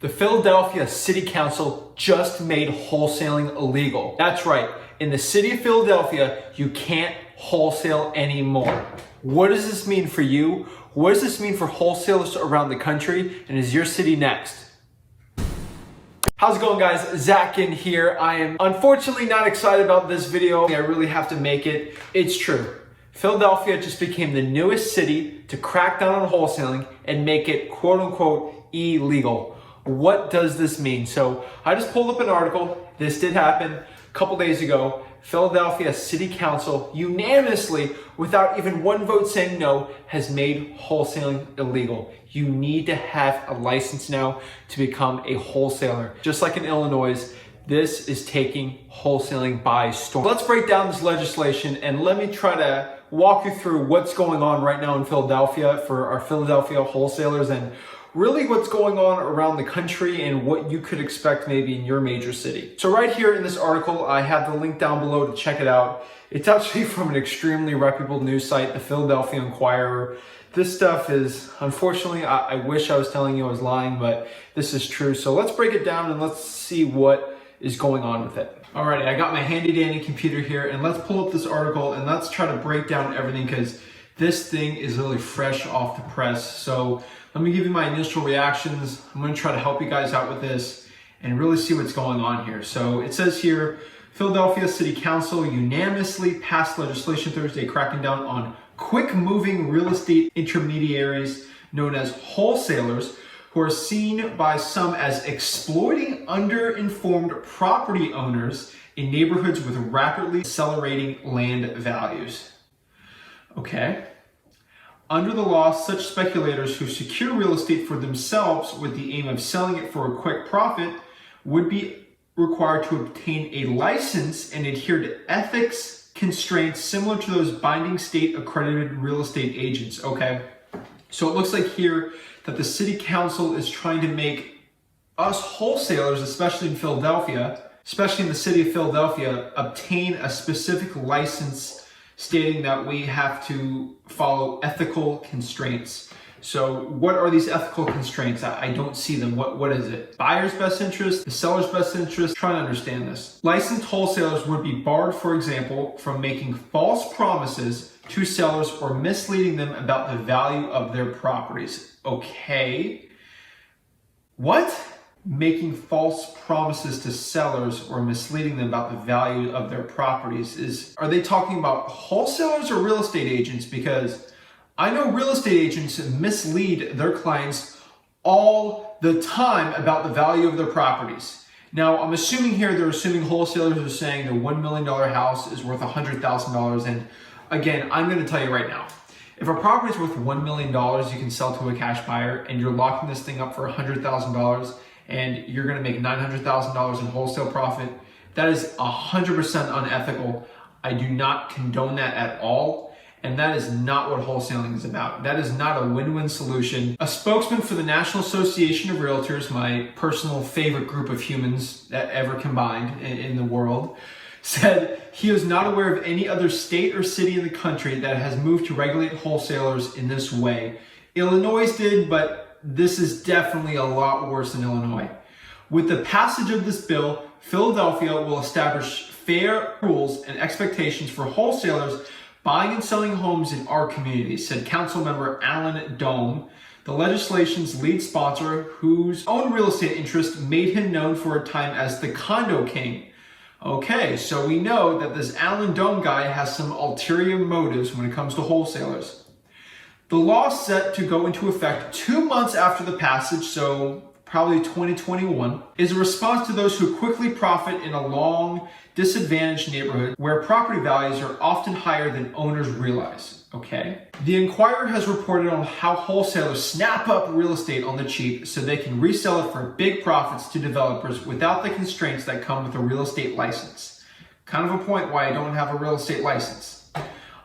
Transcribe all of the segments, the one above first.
The Philadelphia City Council just made wholesaling illegal. That's right. In the city of Philadelphia, you can't wholesale anymore. What does this mean for you? What does this mean for wholesalers around the country? And is your city next? How's it going, guys? Zach in here. I am unfortunately not excited about this video. I really have to make it. It's true. Philadelphia just became the newest city to crack down on wholesaling and make it quote unquote illegal. What does this mean? So I just pulled up an article. This did happen a couple days ago. Philadelphia City Council unanimously, without even one vote saying no, has made wholesaling illegal. You need to have a license now to become a wholesaler. Just like in Illinois, this is taking wholesaling by storm. Let's break down this legislation and let me try to walk you through what's going on right now in Philadelphia for our Philadelphia wholesalers and really what's going on around the country and what you could expect maybe in your major city. So right here in this article, I have the link down below to check it out. It's actually from an extremely reputable news site, the Philadelphia Inquirer. This stuff is, unfortunately, I wish I was telling you I was lying, but this is true. So let's break it down and let's see what is going on with it. Alrighty, I got my handy dandy computer here and let's pull up this article and let's try to break down everything because this thing is really fresh off the press. So let me give you my initial reactions. I'm going to try to help you guys out with this and really see what's going on here. So it says here, Philadelphia City Council unanimously passed legislation Thursday cracking down on quick-moving real estate intermediaries known as wholesalers who are seen by some as exploiting underinformed property owners in neighborhoods with rapidly accelerating land values. Okay. Under the law, such speculators who secure real estate for themselves with the aim of selling it for a quick profit would be required to obtain a license and adhere to ethics constraints similar to those binding state accredited real estate agents. Okay, so it looks like here that the city council is trying to make us wholesalers, especially in Philadelphia, especially in the city of Philadelphia, obtain a specific license stating that we have to follow ethical constraints. So what are these ethical constraints? I don't see them. What is it? Buyer's best interest, the seller's best interest? Try to understand this. Licensed wholesalers would be barred, for example, from making false promises to sellers or misleading them about the value of their properties. Okay. What? Making false promises to sellers or misleading them about the value of their properties are they talking about wholesalers or real estate agents? Because I know real estate agents mislead their clients all the time about the value of their properties. Now, I'm assuming here they're assuming wholesalers are saying their $1 million house is worth $100,000. And again, I'm going to tell you right now, if a property is worth $1 million, you can sell to a cash buyer and you're locking this thing up for $100,000 and you're going to make $900,000 in wholesale profit. That is 100% unethical. I do not condone that at all. And that is not what wholesaling is about. That is not a win-win solution. A spokesman for the National Association of Realtors, my personal favorite group of humans that ever combined in the world, said he was not aware of any other state or city in the country that has moved to regulate wholesalers in this way. Illinois did, but this is definitely a lot worse than Illinois. With the passage of this bill, Philadelphia will establish fair rules and expectations for wholesalers buying and selling homes in our community, said Council Member Alan Dome, the legislation's lead sponsor, whose own real estate interest made him known for a time as the Condo King. Okay, so we know that this Alan Dome guy has some ulterior motives when it comes to wholesalers. The law set to go into effect 2 months after the passage, so probably 2021, is a response to those who quickly profit in a long, disadvantaged neighborhood where property values are often higher than owners realize. Okay? The Inquirer has reported on how wholesalers snap up real estate on the cheap so they can resell it for big profits to developers without the constraints that come with a real estate license. Kind of a point why I don't have a real estate license.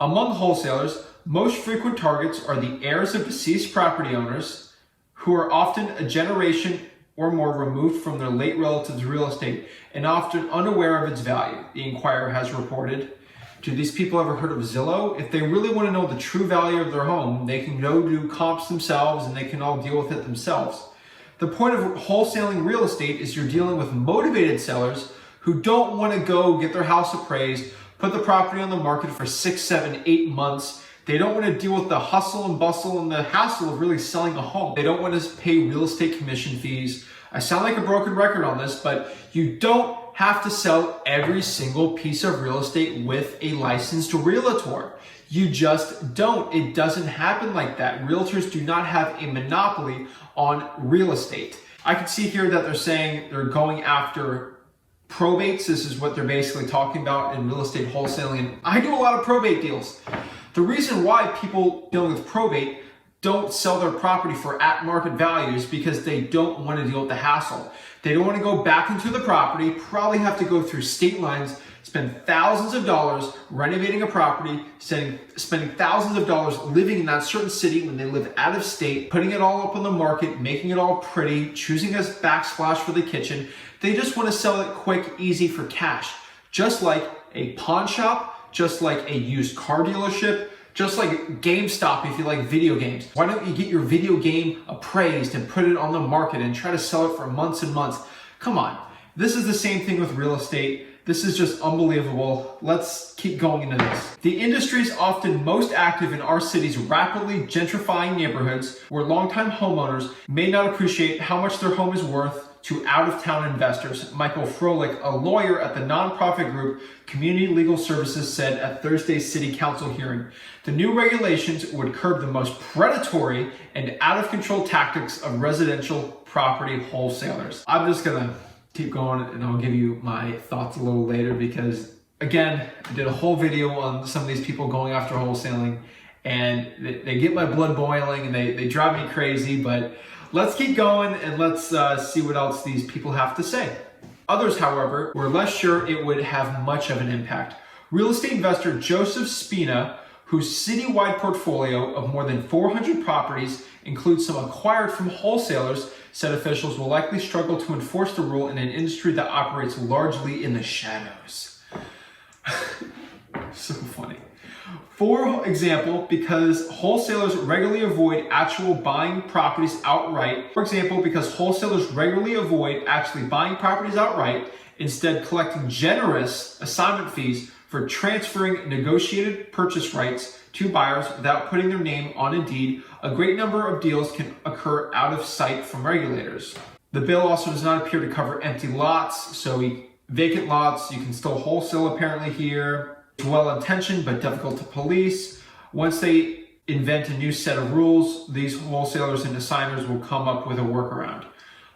Among wholesalers, most frequent targets are the heirs of deceased property owners who are often a generation or more removed from their late relatives' real estate and often unaware of its value, the Inquirer has reported. Do these people ever heard of Zillow? If they really want to know the true value of their home, they can go do comps themselves and they can all deal with it themselves. The point of wholesaling real estate is you're dealing with motivated sellers who don't want to go get their house appraised, put the property on the market for 6, 7, 8 months. They don't want to deal with the hustle and bustle and the hassle of really selling a home. They don't want to pay real estate commission fees. I sound like a broken record on this, but you don't have to sell every single piece of real estate with a licensed realtor. You just don't. It doesn't happen like that. Realtors do not have a monopoly on real estate. I can see here that they're saying they're going after probates. This is what they're basically talking about in real estate wholesaling. And I do a lot of probate deals. The reason why people dealing with probate don't sell their property for at market values because they don't want to deal with the hassle. They don't want to go back into the property, probably have to go through state lines, spend thousands of dollars renovating a property, spending thousands of dollars living in that certain city when they live out of state, putting it all up on the market, making it all pretty, choosing a backsplash for the kitchen. They just want to sell it quick, easy for cash. Just like a pawn shop, just like a used car dealership, just like GameStop if you like video games. Why don't you get your video game appraised and put it on the market and try to sell it for months and months? Come on. This is the same thing with real estate. This is just unbelievable. Let's keep going into this. The industry is often most active in our city's rapidly gentrifying neighborhoods where longtime homeowners may not appreciate how much their home is worth to out-of-town investors. Michael Froelich, a lawyer at the nonprofit group Community Legal Services, said at Thursday's City Council hearing, the new regulations would curb the most predatory and out-of-control tactics of residential property wholesalers. I'm just gonna keep going and I'll give you my thoughts a little later because, again, I did a whole video on some of these people going after wholesaling and they get my blood boiling and they drive me crazy, but let's keep going and let's see what else these people have to say. Others, however, were less sure it would have much of an impact. Real estate investor Joseph Spina, whose citywide portfolio of more than 400 properties includes some acquired from wholesalers, said officials will likely struggle to enforce the rule in an industry that operates largely in the shadows. So funny. For example, because wholesalers regularly avoid actually buying properties outright, instead collecting generous assignment fees for transferring negotiated purchase rights to buyers without putting their name on a deed, a great number of deals can occur out of sight from regulators. The bill also does not appear to cover empty lots, so vacant lots, you can still wholesale apparently here. It's well-intentioned but difficult to police. Once they invent a new set of rules, these wholesalers and assigners will come up with a workaround.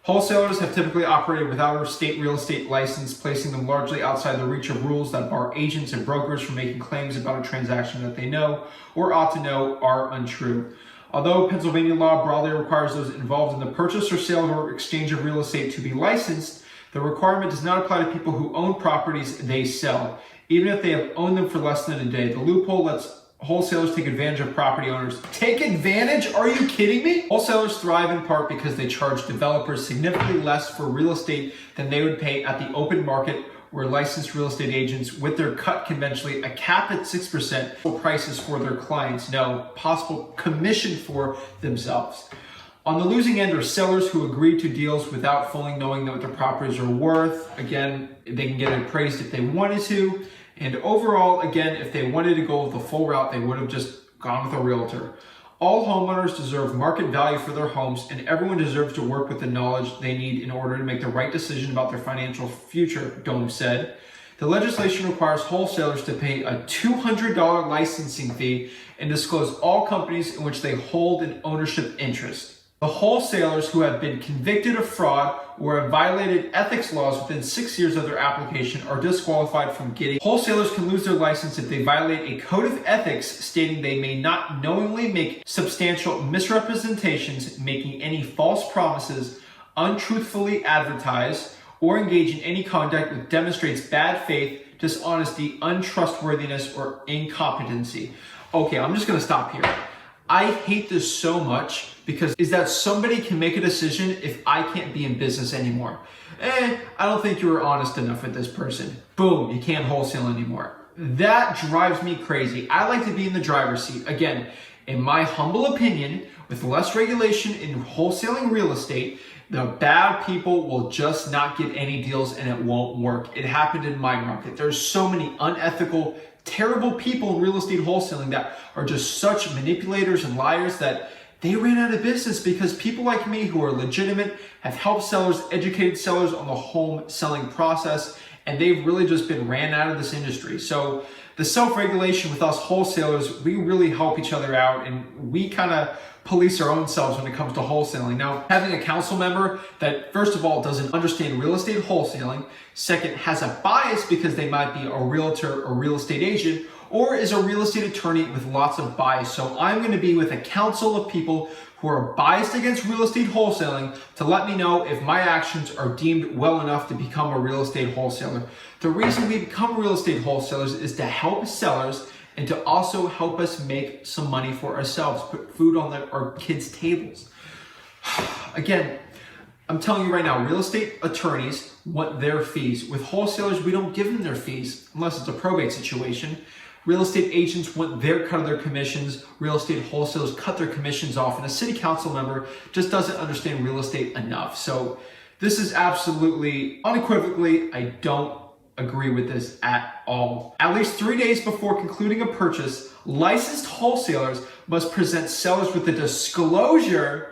Wholesalers have typically operated without a state real estate license, placing them largely outside the reach of rules that bar agents and brokers from making claims about a transaction that they know or ought to know are untrue. Although Pennsylvania law broadly requires those involved in the purchase or sale or exchange of real estate to be licensed, the requirement does not apply to people who own properties they sell, even if they have owned them for less than a day. The loophole lets wholesalers take advantage of property owners. Take advantage? Are you kidding me? Wholesalers thrive in part because they charge developers significantly less for real estate than they would pay at the open market, where licensed real estate agents with their cut conventionally a cap at 6% prices for their clients, no possible commission for themselves. On the losing end are sellers who agree to deals without fully knowing what their properties are worth. Again, they can get it appraised if they wanted to. And overall, again, if they wanted to go the full route, they would have just gone with a realtor. All homeowners deserve market value for their homes, and everyone deserves to work with the knowledge they need in order to make the right decision about their financial future, Dome said. The legislation requires wholesalers to pay a $200 licensing fee and disclose all companies in which they hold an ownership interest. The wholesalers who have been convicted of fraud or have violated ethics laws within 6 years of their application are disqualified from getting. Wholesalers can lose their license if they violate a code of ethics stating they may not knowingly make substantial misrepresentations, making any false promises, untruthfully advertise, or engage in any conduct that demonstrates bad faith, dishonesty, untrustworthiness, or incompetency. Okay, I'm just gonna stop here. I hate this so much because is that somebody can make a decision if I can't be in business anymore. I don't think you were honest enough with this person. Boom, you can't wholesale anymore. That drives me crazy. I like to be in the driver's seat. Again, in my humble opinion, with less regulation in wholesaling real estate, The bad people will just not get any deals and it won't work. It happened in my market. There's so many unethical, terrible people in real estate wholesaling that are just such manipulators and liars that they ran out of business because people like me who are legitimate have helped sellers, educated sellers on the home selling process, and they've really just been ran out of this industry. So the self-regulation with us wholesalers, we really help each other out, and we kind of police our own selves when it comes to wholesaling. Now, having a council member that, first of all, doesn't understand real estate wholesaling, second, has a bias because they might be a realtor or real estate agent, or is a real estate attorney with lots of bias. So I'm going to be with a council of people who are biased against real estate wholesaling to let me know if my actions are deemed well enough to become a real estate wholesaler. The reason we become real estate wholesalers is to help sellers and to also help us make some money for ourselves, put food on our kids' tables. Again, I'm telling you right now, real estate attorneys want their fees. With wholesalers, we don't give them their fees unless it's a probate situation. Real estate agents want their cut of their commissions. Real estate wholesalers cut their commissions off, and a city council member just doesn't understand real estate enough. So this is absolutely, unequivocally, I don't agree with this at all. At least 3 days before concluding a purchase, licensed wholesalers must present sellers with a disclosure,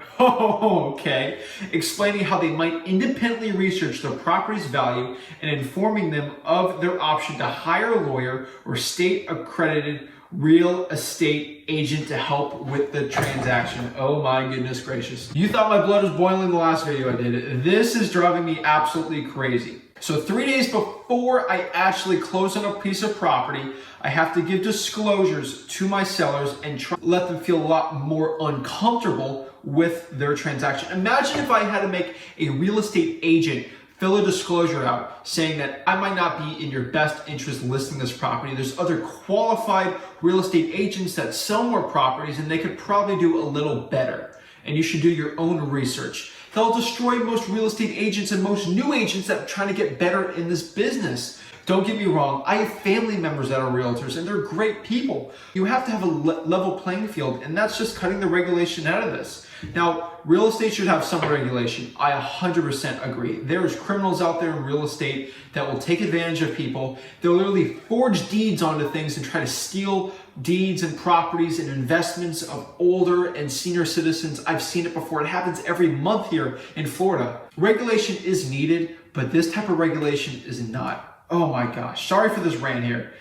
explaining how they might independently research the property's value and informing them of their option to hire a lawyer or state accredited real estate agent to help with the transaction. Oh my goodness gracious. You thought my blood was boiling the last video I did. This is driving me absolutely crazy. So 3 days before I actually close on a piece of property, I have to give disclosures to my sellers and try to let them feel a lot more uncomfortable with their transaction. Imagine if I had to make a real estate agent fill a disclosure out saying that I might not be in your best interest listing this property. There's other qualified real estate agents that sell more properties and they could probably do a little better. And you should do your own research. They'll destroy most real estate agents and most new agents that are trying to get better in this business. Don't get me wrong, I have family members that are realtors and they're great people. You have to have a level playing field, and that's just cutting the regulation out of this. Now, real estate should have some regulation. I 100% agree. There's criminals out there in real estate that will take advantage of people. They'll literally forge deeds onto things and try to steal deeds and properties and investments of older and senior citizens. I've seen it before. It happens every month here in Florida. Regulation is needed, but this type of regulation is not. Oh my gosh, sorry for this rant here.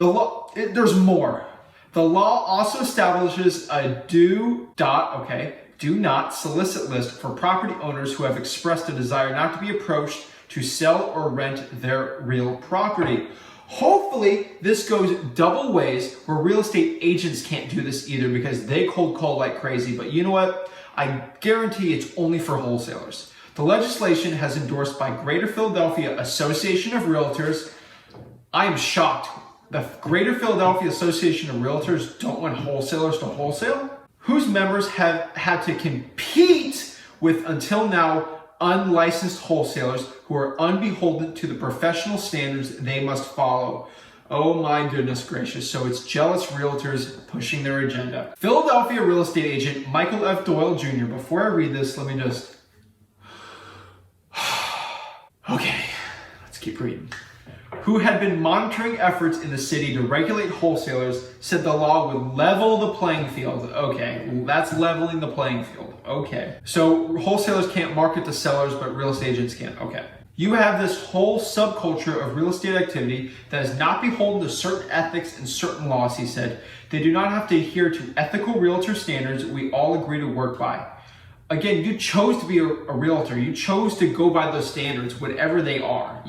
There's more. The law also establishes a do not solicit list for property owners who have expressed a desire not to be approached to sell or rent their real property. Hopefully this goes double ways where real estate agents can't do this either because they cold call like crazy. But you know what? I guarantee it's only for wholesalers. The legislation has endorsed by Greater Philadelphia Association of Realtors. I am shocked. The Greater Philadelphia Association of Realtors don't want wholesalers to wholesale? Whose members have had to compete with, until now, unlicensed wholesalers who are unbeholden to the professional standards they must follow. Oh my goodness gracious. So it's jealous realtors pushing their agenda. Philadelphia real estate agent Michael F. Doyle Jr. Before I read this, let me just... Okay, let's keep reading. Who had been monitoring efforts in the city to regulate wholesalers, said the law would level the playing field. Okay, that's leveling the playing field. Okay. So wholesalers can't market to sellers, but real estate agents can. Okay. You have this whole subculture of real estate activity that is not beholden to certain ethics and certain laws, he said. They do not have to adhere to ethical realtor standards we all agree to work by. Again, you chose to be a realtor. You chose to go by those standards, whatever they are.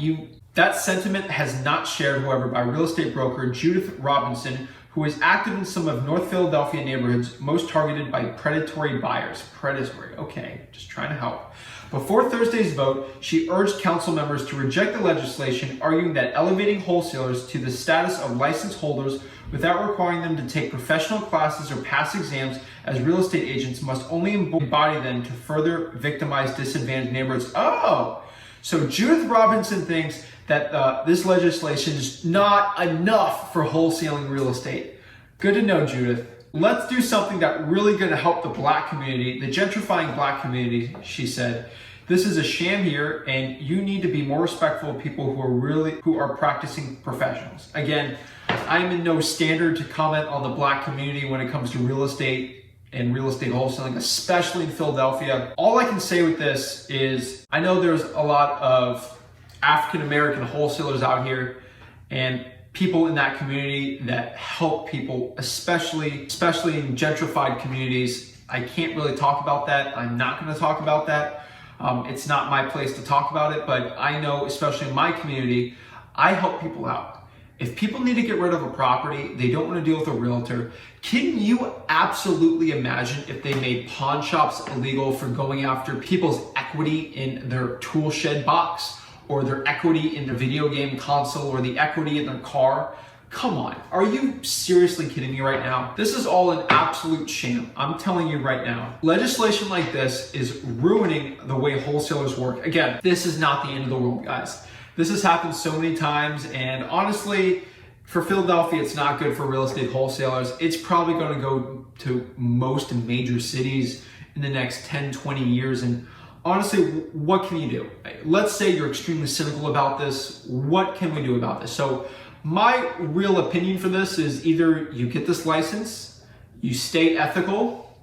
That sentiment has not shared, however, by real estate broker Judith Robinson, who is active in some of North Philadelphia neighborhoods most targeted by predatory buyers. Predatory, okay, just trying to help. Before Thursday's vote, she urged council members to reject the legislation, arguing that elevating wholesalers to the status of license holders without requiring them to take professional classes or pass exams as real estate agents must only embody them to further victimize disadvantaged neighborhoods. Oh, so Judith Robinson thinks that this legislation is not enough for wholesaling real estate. Good to know, Judith. Let's do something that really going to help the black community, the gentrifying black community, she said. This is a sham here, and you need to be more respectful of people who are practicing professionals. Again, I'm in no standard to comment on the Black community when it comes to real estate and real estate wholesaling, especially in Philadelphia. All I can say with this is I know there's a lot of African American wholesalers out here and people in that community that help people, especially in gentrified communities. I can't really talk about that. I'm not going to talk about that. It's not my place to talk about it, but I know, especially in my community, I help people out. If people need to get rid of a property, they don't want to deal with a realtor, can you absolutely imagine if they made pawn shops illegal for going after people's equity in their tool shed box, or their equity in the video game console, or the equity in their car? Come on, are you seriously kidding me right now? This is all an absolute sham. I'm telling you right now. Legislation like this is ruining the way wholesalers work. Again, this is not the end of the world, guys. This has happened so many times, and honestly, for Philadelphia, it's not good for real estate wholesalers. It's probably going to go to most major cities in the next 10, 20 years, and honestly, what can you do? Let's say you're extremely cynical about this. What can we do about this? So my real opinion for this is either you get this license, you stay ethical.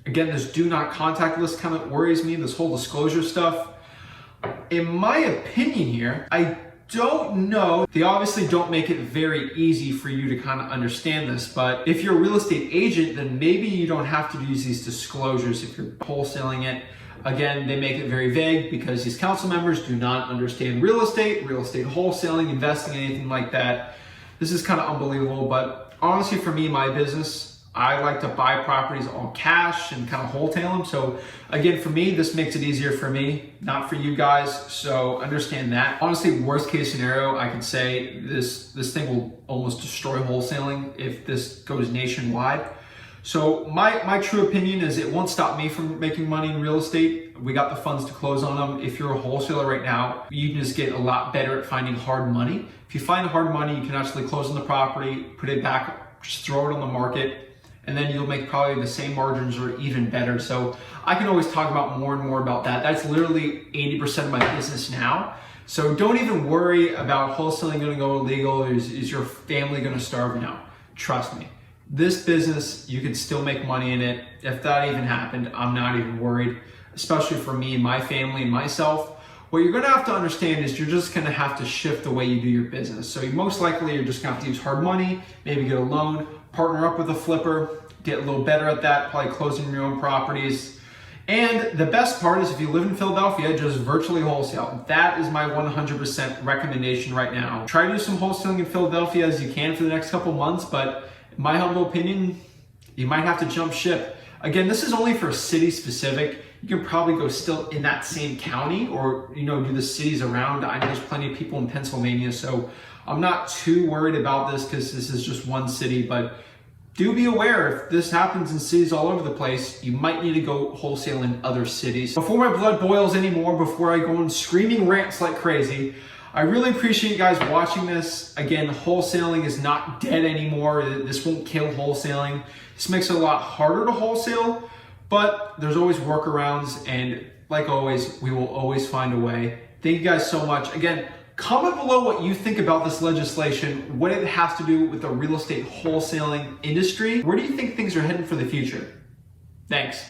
Again, this do not contact list kind of worries me, this whole disclosure stuff. In my opinion here, I don't know. They obviously don't make it very easy for you to kind of understand this, but if you're a real estate agent, then maybe you don't have to use these disclosures if you're wholesaling it. Again, they make it very vague because these council members do not understand real estate wholesaling, investing, anything like that. This is kind of unbelievable, but honestly for me, my business, I like to buy properties all cash and kind of wholesale them. So again, for me, this makes it easier for me, not for you guys. So understand that. Honestly, worst case scenario, I could say this thing will almost destroy wholesaling if this goes nationwide. So my true opinion is it won't stop me from making money in real estate. We got the funds to close on them. If you're a wholesaler right now, you can just get a lot better at finding hard money. If you find hard money, you can actually close on the property, put it back, just throw it on the market, and then you'll make probably the same margins or even better. So I can always talk about more and more about that. That's literally 80% of my business now. So don't even worry about wholesaling going to go illegal. Is your family going to starve now? Trust me. This business, you can still make money in it. If that even happened, I'm not even worried, especially for me and my family and myself. What you're gonna have to understand is you're just gonna have to shift the way you do your business. So most likely you're just gonna have to use hard money, maybe get a loan, partner up with a flipper, get a little better at that, probably closing your own properties. And the best part is if you live in Philadelphia, just virtually wholesale. That is my 100% recommendation right now. Try to do some wholesaling in Philadelphia as you can for the next couple months, but in my humble opinion, you might have to jump ship. Again, this is only for city specific. You can probably go still in that same county or, do the cities around. I know there's plenty of people in Pennsylvania, so I'm not too worried about this because this is just one city, but do be aware if this happens in cities all over the place, you might need to go wholesale in other cities. Before my blood boils anymore, before I go on screaming rants like crazy, I really appreciate you guys watching this. Again, wholesaling is not dead anymore. This won't kill wholesaling. This makes it a lot harder to wholesale, but there's always workarounds, and like always, we will always find a way. Thank you guys so much. Again, comment below what you think about this legislation, what it has to do with the real estate wholesaling industry. Where do you think things are heading for the future? Thanks.